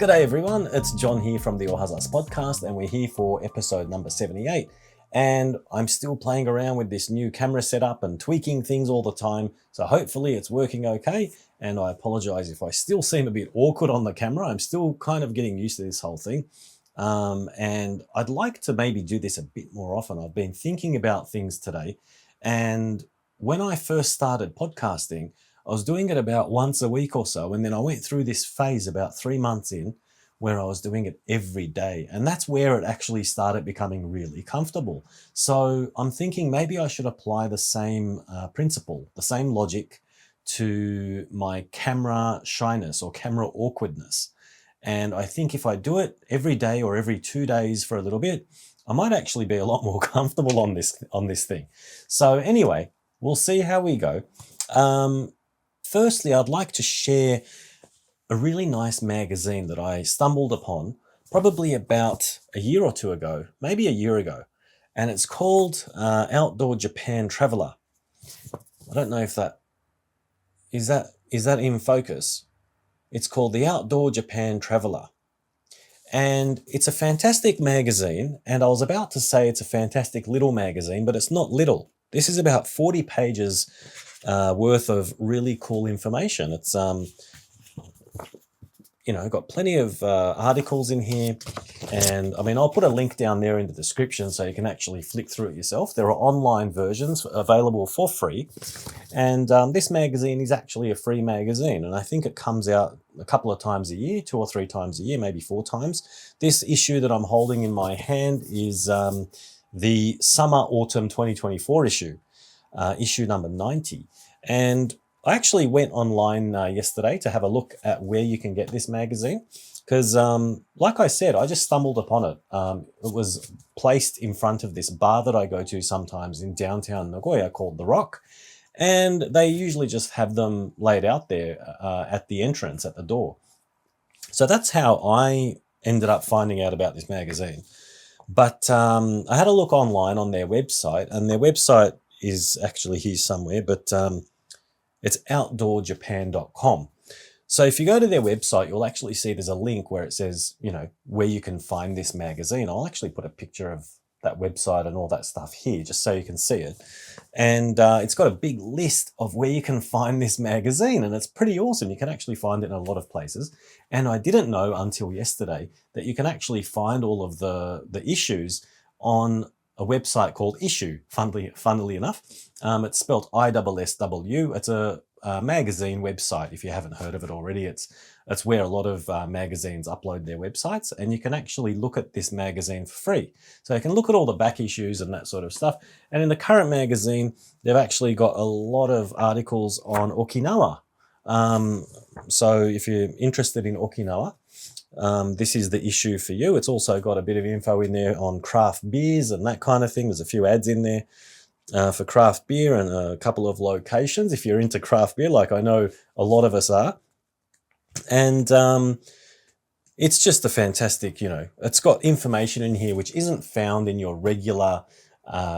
G'day everyone, it's John here from the Ohazas podcast, and we're here for episode number 78. And I'm still playing around with this new camera setup and tweaking things all the time, so hopefully it's working okay. And I apologize if I still seem a bit awkward on the camera. I'm still kind of getting used to this whole thing. And I'd like to maybe do this a bit more often. I've been thinking about things today, and when I first started podcasting, I was doing it about once a week or so, and then I went through this phase about 3 months in where I was doing it every day, and that's where it actually started becoming really comfortable. So I'm thinking maybe I should apply the same principle, the same logic to my camera shyness or camera awkwardness. And I think if I do it every day or every 2 days for a little bit, I might actually be a lot more comfortable on this thing. So anyway, we'll see how we go. Firstly, I'd like to share a really nice magazine that I stumbled upon probably about a year or two ago, maybe a year ago, and it's called Outdoor Japan Traveler. I don't know if that is in focus. It's called the Outdoor Japan Traveler, and it's a fantastic magazine. And I was about to say it's a fantastic little magazine, but it's not little. This is about 40 pages worth of really cool information. It's got plenty of articles in here, and I mean, I'll put a link down there in the description so you can actually flick through it yourself. There are online versions available for free, and this magazine is actually a free magazine, and I think it comes out a couple of times a year, 2 or 3 times a year, maybe 4 times. This issue that I'm holding in my hand is the summer-autumn 2024 issue, issue number 90. And I actually went online yesterday to have a look at where you can get this magazine because, like I said, I just stumbled upon it. It was placed in front of this bar that I go to sometimes in downtown Nagoya called The Rock, and they usually just have them laid out there at the entrance, at the door. So that's how I ended up finding out about this magazine. But I had a look online on their website, and their website is actually here somewhere, but it's outdoorjapan.com. So if you go to their website, you'll actually see there's a link where it says, where you can find this magazine. I'll actually put a picture of that website and all that stuff here just so you can see it. And it's got a big list of where you can find this magazine, and it's pretty awesome. You can actually find it in a lot of places. And I didn't know until yesterday that you can actually find all of the issues on a website called Issue, funnily enough. It's spelled ISSW. It's a magazine website. If you haven't heard of it already, it's where a lot of magazines upload their websites, and you can actually look at this magazine for free. So you can look at all the back issues and that sort of stuff. And in the current magazine, they've actually got a lot of articles on Okinawa. So if you're interested in Okinawa, this is the issue for you. It's also got a bit of info in there on craft beers and that kind of thing. There's a few ads in there for craft beer and a couple of locations if you're into craft beer, like I know a lot of us are. And it's just a fantastic, it's got information in here which isn't found in your regular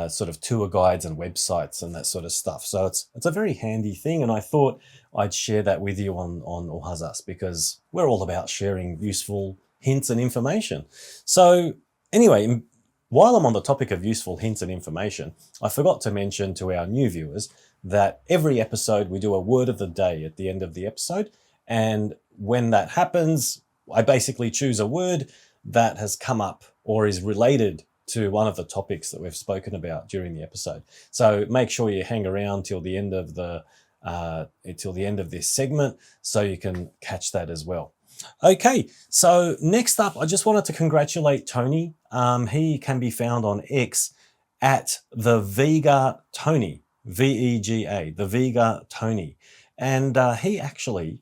sort of tour guides and websites and that sort of stuff. So it's a very handy thing, and I thought I'd share that with you on Ohazas because we're all about sharing useful hints and information. So anyway, while I'm on the topic of useful hints and information, I forgot to mention to our new viewers that every episode we do a word of the day at the end of the episode, and when that happens, I basically choose a word that has come up or is related to one of the topics that we've spoken about during the episode. So make sure you hang around till the end of this segment so you can catch that as well. Okay, so next up, I just wanted to congratulate Tony. He can be found on X at the Vega Tony, VEGA, the Vega Tony, and he actually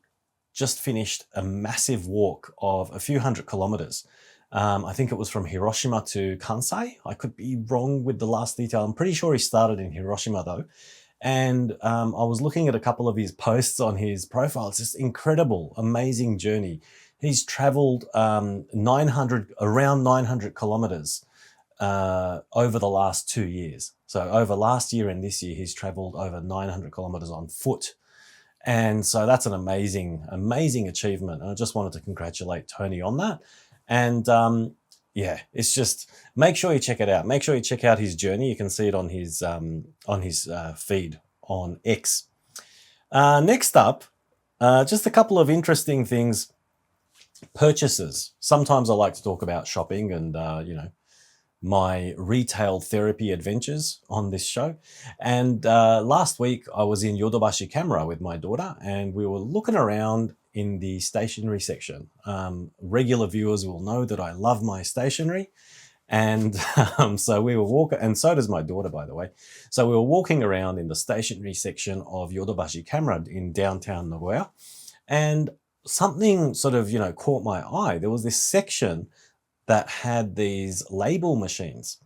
just finished a massive walk of a few hundred kilometers. I think it was from Hiroshima to Kansai. I could be wrong with the last detail. I'm pretty sure he started in Hiroshima though. And I was looking at a couple of his posts on his profile. It's just incredible, amazing journey. He's traveled around 900 kilometers over the last 2 years. So over last year and this year, he's traveled over 900 kilometers on foot. And so that's an amazing, amazing achievement. And I just wanted to congratulate Tony on that. And yeah, it's just, make sure you check it out. Make sure you check out his journey. You can see it on his feed on X. Next up, just a couple of interesting things. Purchases. Sometimes I like to talk about shopping and, you know, my retail therapy adventures on this show. And last week I was in Yodobashi Camera with my daughter, and we were looking around in the stationery section. Regular viewers will know that I love my stationery. And so we were walking, and so does my daughter, by the way. So we were walking around in the stationery section of Yodobashi Camera in downtown Nagoya, and something sort of, you know, caught my eye. There was this section that had these label machines.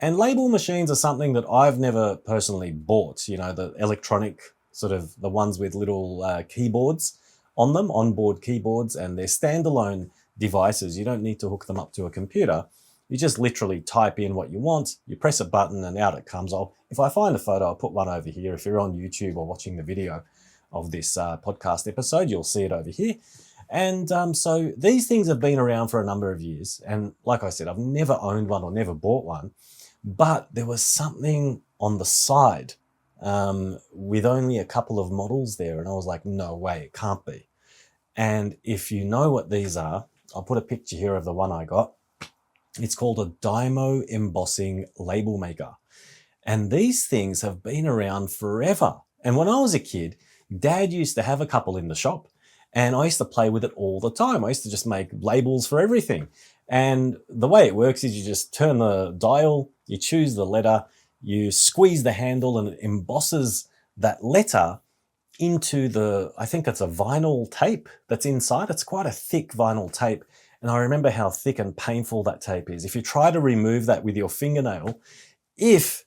And label machines are something that I've never personally bought, you know, the electronic sort of, the ones with little keyboards on them, onboard keyboards, and they're standalone devices. You don't need to hook them up to a computer. You just literally type in what you want, you press a button, and out it comes. If I find a photo, I'll put one over here. If you're on YouTube or watching the video of this podcast episode, you'll see it over here. And so these things have been around for a number of years. And like I said, I've never owned one or never bought one, but there was something on the side with only a couple of models there. And I was like, no way, it can't be. And if you know what these are, I'll put a picture here of the one I got. It's called a Dymo Embossing Label Maker. And these things have been around forever. And when I was a kid, Dad used to have a couple in the shop, and I used to play with it all the time. I used to just make labels for everything. And the way it works is you just turn the dial, you choose the letter, you squeeze the handle, and it embosses that letter into the, I think it's a vinyl tape that's inside. It's quite a thick vinyl tape. And I remember how thick and painful that tape is. If you try to remove that with your fingernail, if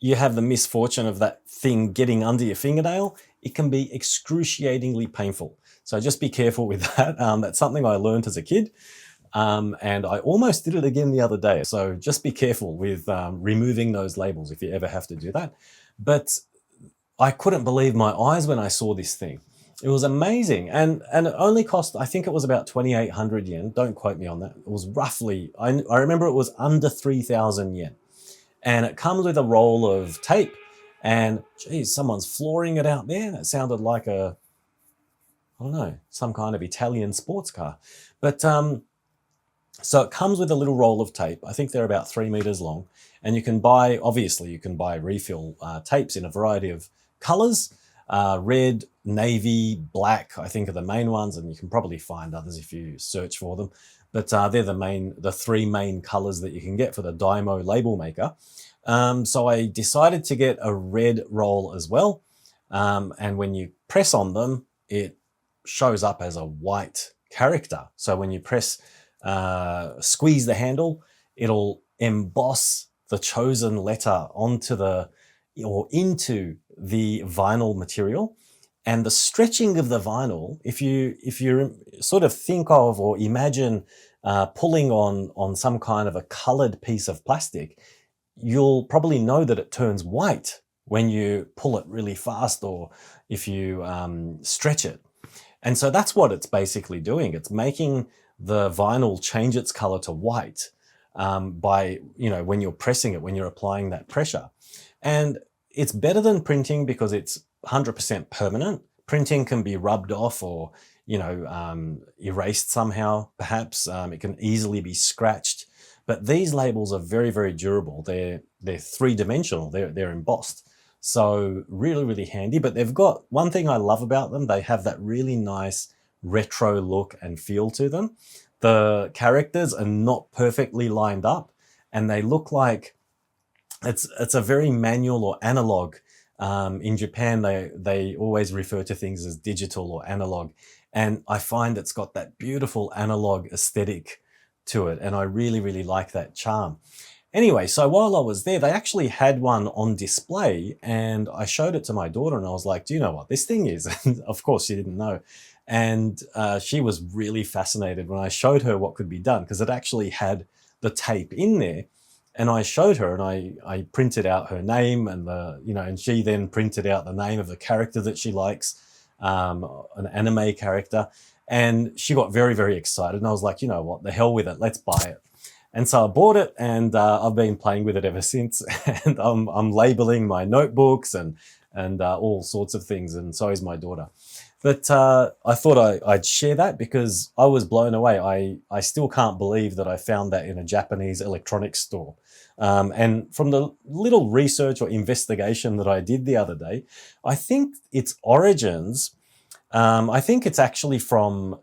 you have the misfortune of that thing getting under your fingernail, it can be excruciatingly painful. So just be careful with that. That's something I learned as a kid. And I almost did it again the other day. So just be careful with removing those labels if you ever have to do that. But I couldn't believe my eyes when I saw this thing. It was amazing. And it only cost, I think it was about 2,800 yen. Don't quote me on that. It was roughly, I remember it was under 3,000 yen. And it comes with a roll of tape. And geez, someone's flooring it out there. That sounded like a, I don't know, some kind of Italian sports car. But so it comes with a little roll of tape. I think they're about 3 meters long. And you can buy, obviously you can buy refill tapes in a variety of colors. Red, navy, black, I think are the main ones. And you can probably find others if you search for them. But they're the three main colors that you can get for the Dymo Label Maker. So I decided to get a red roll as well. And when you press on them, it shows up as a white character. So when you press, squeeze the handle, it'll emboss the chosen letter onto into the vinyl material. And the stretching of the vinyl, if you sort of think of or imagine pulling on some kind of a colored piece of plastic, you'll probably know that it turns white when you pull it really fast or if you stretch it. And so that's what it's basically doing. It's making the vinyl change its color to white by, you know, when you're pressing it, when you're applying that pressure. And it's better than printing because it's 100% permanent. Printing can be rubbed off or, you know, erased somehow, perhaps. It can easily be scratched. But these labels are very, very durable. They're three-dimensional. They're embossed. So really, really handy. But they've got one thing I love about them. They have that really nice retro look and feel to them. The characters are not perfectly lined up, and they look like it's a very manual or analog. In Japan, they always refer to things as digital or analog. And I find it's got that beautiful analog aesthetic to it. And I really, really like that charm. Anyway, so while I was there, they actually had one on display and I showed it to my daughter and I was like, do you know what this thing is? And of course she didn't know. And she was really fascinated when I showed her what could be done because it actually had the tape in there. And I showed her and I printed out her name and and she then printed out the name of the character that she likes. an anime character. And she got very, very excited. And I was like, you know what, the hell with it, let's buy it. And so I bought it, and I've been playing with it ever since. And I'm labeling my notebooks and all sorts of things, and so is my daughter. But I thought I'd share that because I was blown away. I still can't believe that I found that in a Japanese electronics store. And from the little research or investigation that I did the other day, I think its origins, I think it's actually from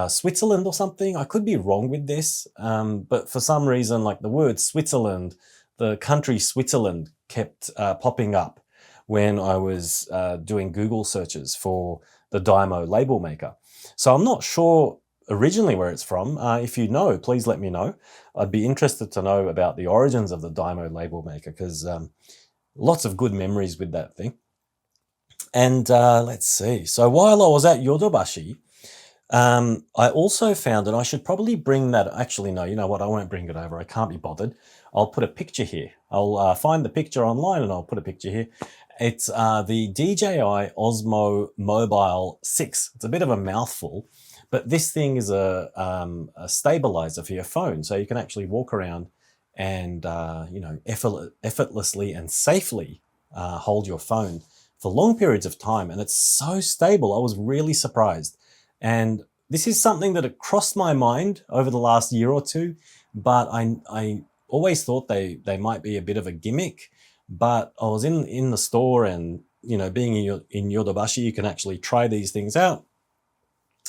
Switzerland or something. I could be wrong with this, but for some reason, like the word Switzerland, the country Switzerland kept popping up when I was doing Google searches for the Dymo label maker. So I'm not sure originally where it's from. If you know, please let me know. I'd be interested to know about the origins of the Dymo label maker, because lots of good memories with that thing. And let's see. So while I was at Yodobashi, I also found, and I should probably bring that, actually, no, you know what, I won't bring it over. I can't be bothered. I'll put a picture here. I'll find the picture online and I'll put a picture here. It's the DJI OSMO Mobile 6. It's a bit of a mouthful, but this thing is a stabilizer for your phone. So you can actually walk around and, you know, effortlessly and safely hold your phone for long periods of time. And it's so stable. I was really surprised. And this is something that had crossed my mind over the last year or two, but I always thought they might be a bit of a gimmick. But I was in the store, and, you know, being in Yodobashi, you can actually try these things out.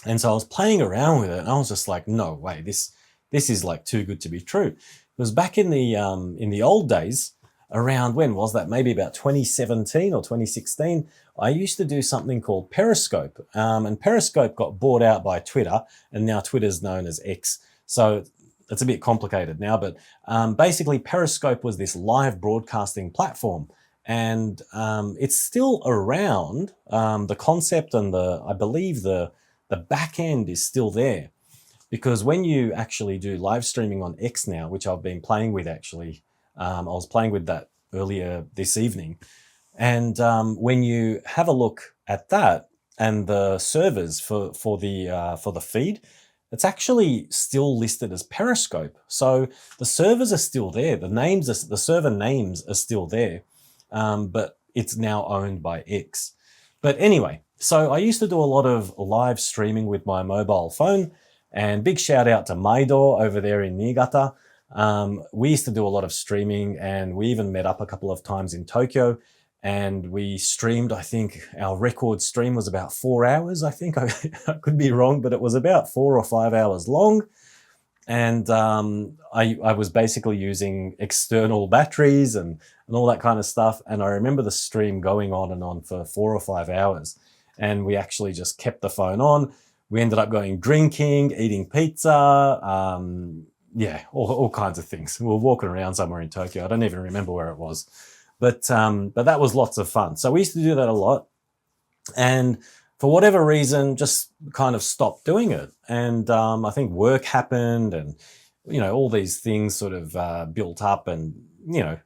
And so I was playing around with it, and I was just like, no way, this is like too good to be true. Because back in the old days, around, when was that? Maybe about 2017 or 2016, I used to do something called Periscope. And Periscope got bought out by Twitter, and now Twitter's known as X. So it's a bit complicated now, but basically Periscope was this live broadcasting platform, and it's still around. The concept and I believe the back end is still there, because when you actually do live streaming on X now, which I've been playing with actually, I was playing with that earlier this evening, and when you have a look at that and the servers for the feed, it's actually still listed as Periscope. So the servers are still there. The server names are still there, but it's now owned by X. But anyway, so I used to do a lot of live streaming with my mobile phone, and big shout out to Maido over there in Niigata. We used to do a lot of streaming, and we even met up a couple of times in Tokyo, and we streamed. I think our record stream was about 4 hours. I think I could be wrong, but it was about 4 or 5 hours long. And I was basically using external batteries and all that kind of stuff. And I remember the stream going on and on for 4 or 5 hours. And we actually just kept the phone on. We ended up going drinking, eating pizza, yeah, all kinds of things. We were walking around somewhere in Tokyo. I don't even remember where it was. But that was lots of fun. So we used to do that a lot. And for whatever reason, just kind of stopped doing it. And I think work happened, and, you know, all these things sort of built up, and, you know,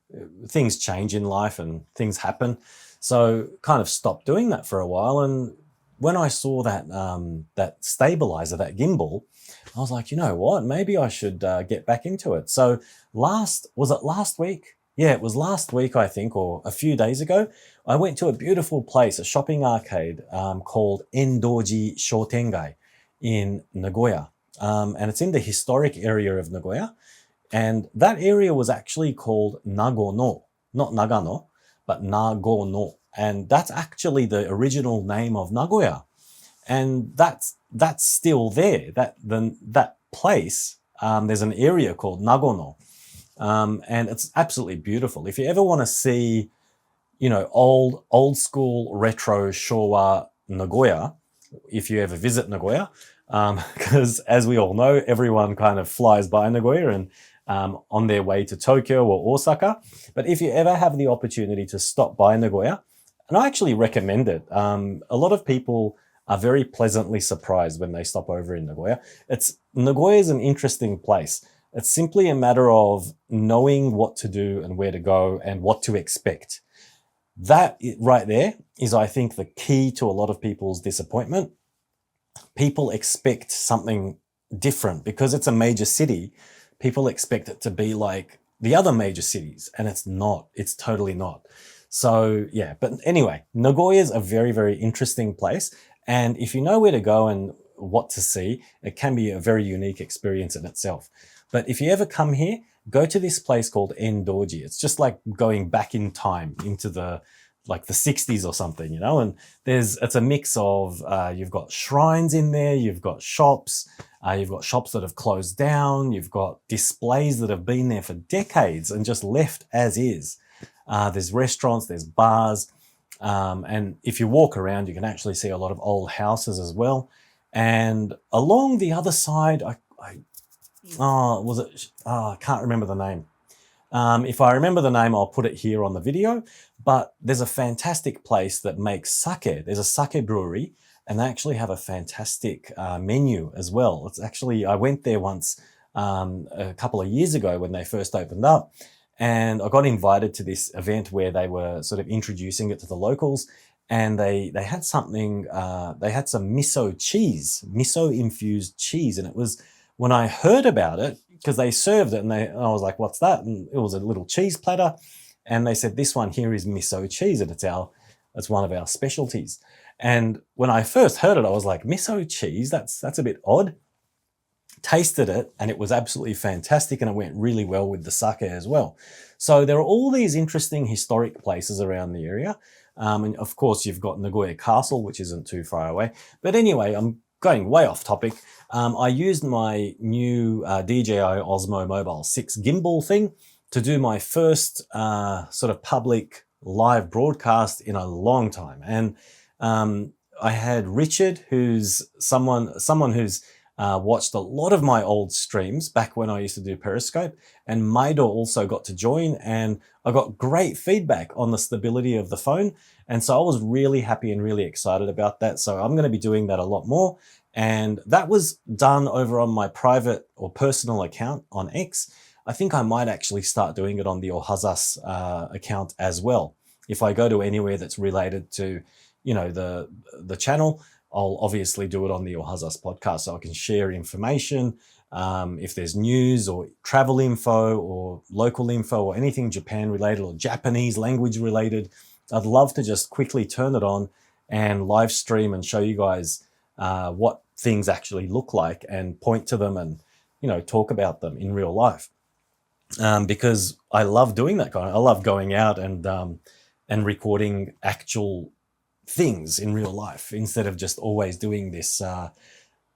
things change in life and things happen. So kind of stopped doing that for a while. And when I saw that stabilizer, that gimbal, I was like, you know what, maybe I should get back into it. So was it last week? Yeah, it was last week, I think, or a few days ago. I went to a beautiful place, a shopping arcade called Endoji Shotengai in Nagoya. And it's in the historic area of Nagoya. And that area was actually called Nagono, not Nagano, but Nagono. And that's actually the original name of Nagoya. And that's still there. That place, there's an area called Nagono. And it's absolutely beautiful. If you ever want to see, you know, old school retro Showa Nagoya, if you ever visit Nagoya, because as we all know, everyone kind of flies by Nagoya and on their way to Tokyo or Osaka. But if you ever have the opportunity to stop by Nagoya, and I actually recommend it, a lot of people are very pleasantly surprised when they stop over in Nagoya. Nagoya is an interesting place. It's simply a matter of knowing what to do and where to go and what to expect. That right there is, I think, the key to a lot of people's disappointment. People expect something different because it's a major city. People expect it to be like the other major cities, and it's not. It's totally not. So yeah, but anyway, Nagoya is a very, very interesting place. And if you know where to go and what to see, it can be a very unique experience in itself. But if you ever come here, go to this place called Endoji. It's just like going back in time into the 60s or something, you know, and it's a mix of, you've got shrines in there, you've got shops that have closed down, you've got displays that have been there for decades and just left as is. There's restaurants, there's bars, and if you walk around, you can actually see a lot of old houses as well. And along the other side, I can't remember the name. If I remember the name, I'll put it here on the video. But there's a fantastic place that makes sake. There's a sake brewery, and they actually have a fantastic menu as well. It's actually, I went there once a couple of years ago when they first opened up, and I got invited to this event where they were sort of introducing it to the locals, and they had something, they had some miso infused cheese, and it was, when I heard about it, because they served it, and I was like, what's that? And it was a little cheese platter. And they said, this one here is miso cheese, and it's one of our specialties. And when I first heard it, I was like, miso cheese? That's a bit odd. Tasted it, and it was absolutely fantastic, and it went really well with the sake as well. So there are all these interesting historic places around the area. And of course, you've got Nagoya Castle, which isn't too far away. But anyway, I'm going way off topic. I used my new DJI OSMO Mobile 6 gimbal thing to do my first sort of public live broadcast in a long time. And I had Richard, who's someone who's watched a lot of my old streams back when I used to do Periscope, and Maido also got to join, and I got great feedback on the stability of the phone. And so I was really happy and really excited about that. So I'm going to be doing that a lot more. And that was done over on my private or personal account on X. I think I might actually start doing it on the Ohazas account as well. If I go to anywhere that's related to, you know, the channel, I'll obviously do it on the Ohazas podcast, so I can share information. If there's news or travel info or local info or anything Japan related or Japanese language related, I'd love to just quickly turn it on and live stream and show you guys what things actually look like and point to them and, you know, talk about them in real life. Because I love doing that I love going out and recording actual things in real life instead of just always doing this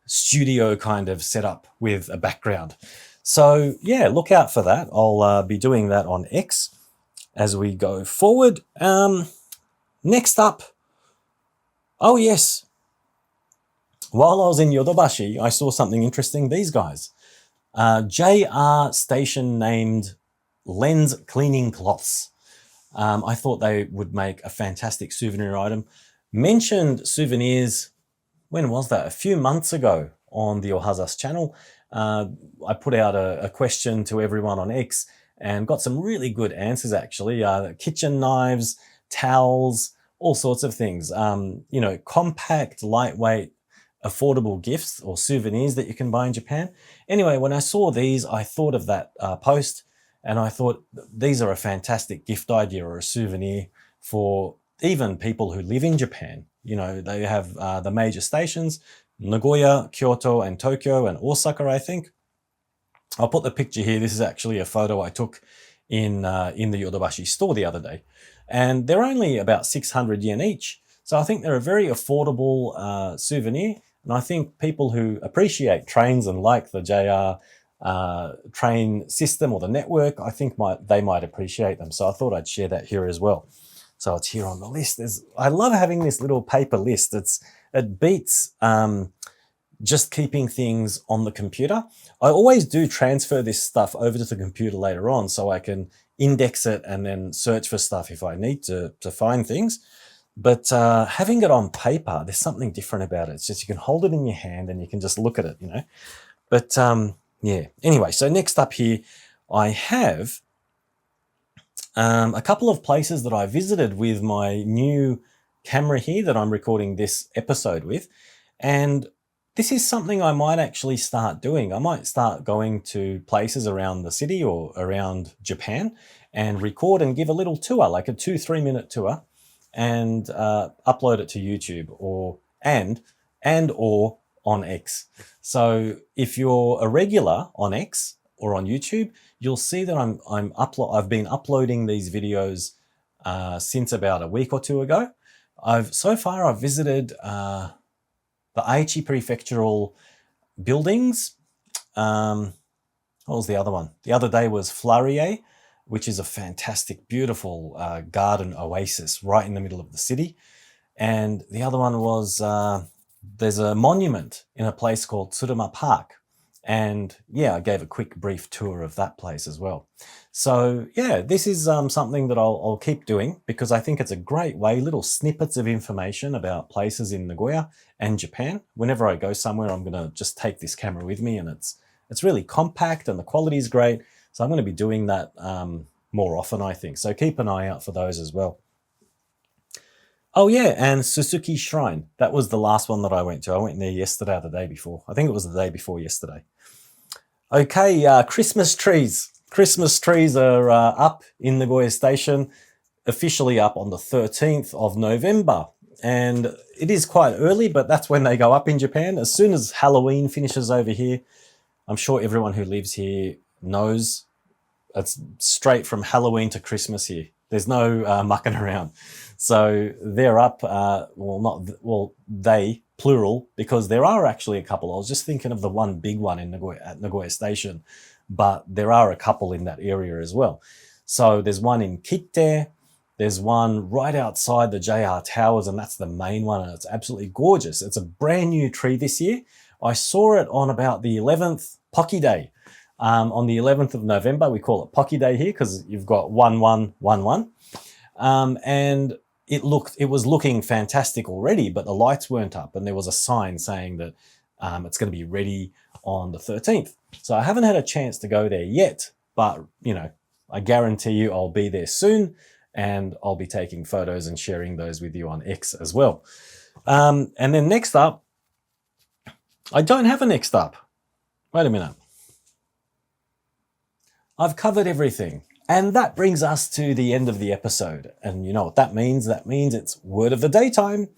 studio kind of setup with a background. So yeah, look out for that. I'll be doing that on X as we go forward. Next up, oh yes, while I was in Yodobashi, I saw something interesting. These guys, JR station named Lens Cleaning Cloths. I thought they would make a fantastic souvenir item. Mentioned souvenirs, when was that? A few months ago on the Ohazas channel. I put out a question to everyone on X and got some really good answers actually. Kitchen knives, towels, all sorts of things. You know, compact, lightweight, affordable gifts or souvenirs that you can buy in Japan. Anyway, when I saw these, I thought of that post, and I thought these are a fantastic gift idea or a souvenir for even people who live in Japan. You know, they have the major stations, Nagoya, Kyoto, and Tokyo, and Osaka, I think. I'll put the picture here. This is actually a photo I took in the Yodobashi store the other day. And they're only about 600 yen each. So I think they're a very affordable souvenir. And I think people who appreciate trains and like the JR train system or the network, I think they might appreciate them. So I thought I'd share that here as well. So it's here on the list. I love having this little paper list. It beats just keeping things on the computer. I always do transfer this stuff over to the computer later on so I can index it and then search for stuff if I need to find things. But having it on paper, there's something different about it. It's just you can hold it in your hand and you can just look at it, you know. But yeah, anyway, so next up here, I have A couple of places that I visited with my new camera here that I'm recording this episode with. And this is something I might actually start doing. I might start going to places around the city or around Japan and record and give a little tour, like a 2-3 minute tour, and upload it to YouTube or on X. So if you're a regular on X or on YouTube, you'll see that I've been uploading these videos since about a week or two ago. So far I've visited the Aichi prefectural buildings. What was the other one? The other day was Flarie, which is a fantastic, beautiful garden oasis right in the middle of the city. And the other one was, there's a monument in a place called Tsuruma Park. And yeah, I gave a quick brief tour of that place as well. So yeah, this is something that I'll keep doing because I think it's a great way, little snippets of information about places in Nagoya and Japan. Whenever I go somewhere, I'm gonna just take this camera with me, and it's really compact and the quality is great. So I'm gonna be doing that more often, I think. So keep an eye out for those as well. Oh yeah, and Suzuki Shrine. That was the last one that I went to. I went there yesterday or the day before. I think it was the day before yesterday. Okay, Christmas trees. Christmas trees are up in Nagoya Station, officially up on the 13th of November. And it is quite early, but that's when they go up in Japan. As soon as Halloween finishes over here, I'm sure everyone who lives here knows it's straight from Halloween to Christmas here. There's no mucking around. So they're up, they, plural, because there are actually a couple. I was just thinking of the one big one in at Nagoya Station, but there are a couple in that area as well. So there's one in Kitte, there's one right outside the JR Towers, and that's the main one, and it's absolutely gorgeous. It's a brand new tree this year. I saw it on about the 11th, Pocky Day. On the 11th of November, we call it Pocky Day here because you've got 1111. And it was looking fantastic already, but the lights weren't up, and there was a sign saying that it's going to be ready on the 13th. So I haven't had a chance to go there yet, but you know, I guarantee you I'll be there soon, and I'll be taking photos and sharing those with you on X as well. And then next up, I don't have a next up. Wait a minute. I've covered everything. And that brings us to the end of the episode. And you know what that means? That means it's word of the day time.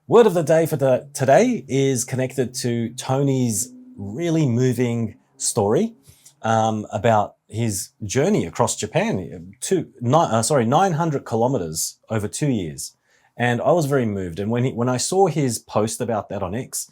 Word of the day for today is connected to Tony's really moving story about his journey across Japan, 900 kilometers over 2 years. And I was very moved. And when I saw his post about that on X,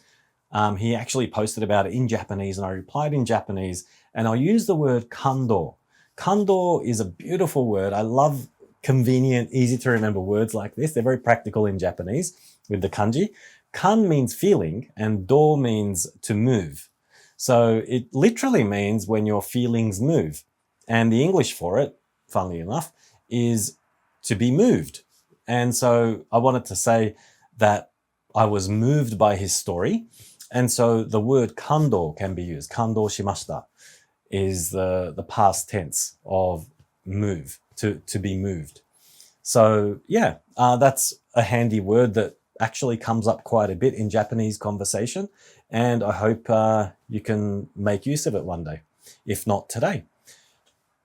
he actually posted about it in Japanese, and I replied in Japanese, and I used the word kando. Kando is a beautiful word. I love convenient, easy to remember words like this. They're very practical in Japanese with the kanji. Kan means feeling, and do means to move. So it literally means when your feelings move. And the English for it, funnily enough, is to be moved. And so I wanted to say that I was moved by his story. And so the word kando can be used. Kando shimashita is the past tense of move, to be moved. So yeah, that's a handy word that actually comes up quite a bit in Japanese conversation. And I hope you can make use of it one day, if not today.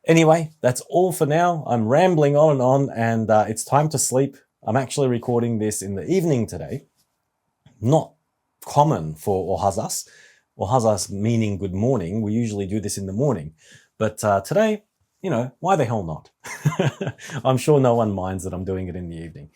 Anyway, that's all for now. I'm rambling on, and it's time to sleep. I'm actually recording this in the evening today. Not common for ohazas. Ohazas meaning good morning. We usually do this in the morning. But today, you know, why the hell not? I'm sure no one minds that I'm doing it in the evening.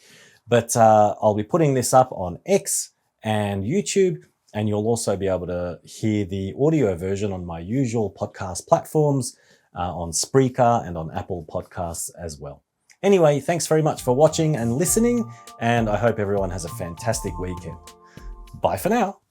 But I'll be putting this up on X and YouTube, and you'll also be able to hear the audio version on my usual podcast platforms, on Spreaker and on Apple Podcasts as well. Anyway, thanks very much for watching and listening, and I hope everyone has a fantastic weekend. Bye for now.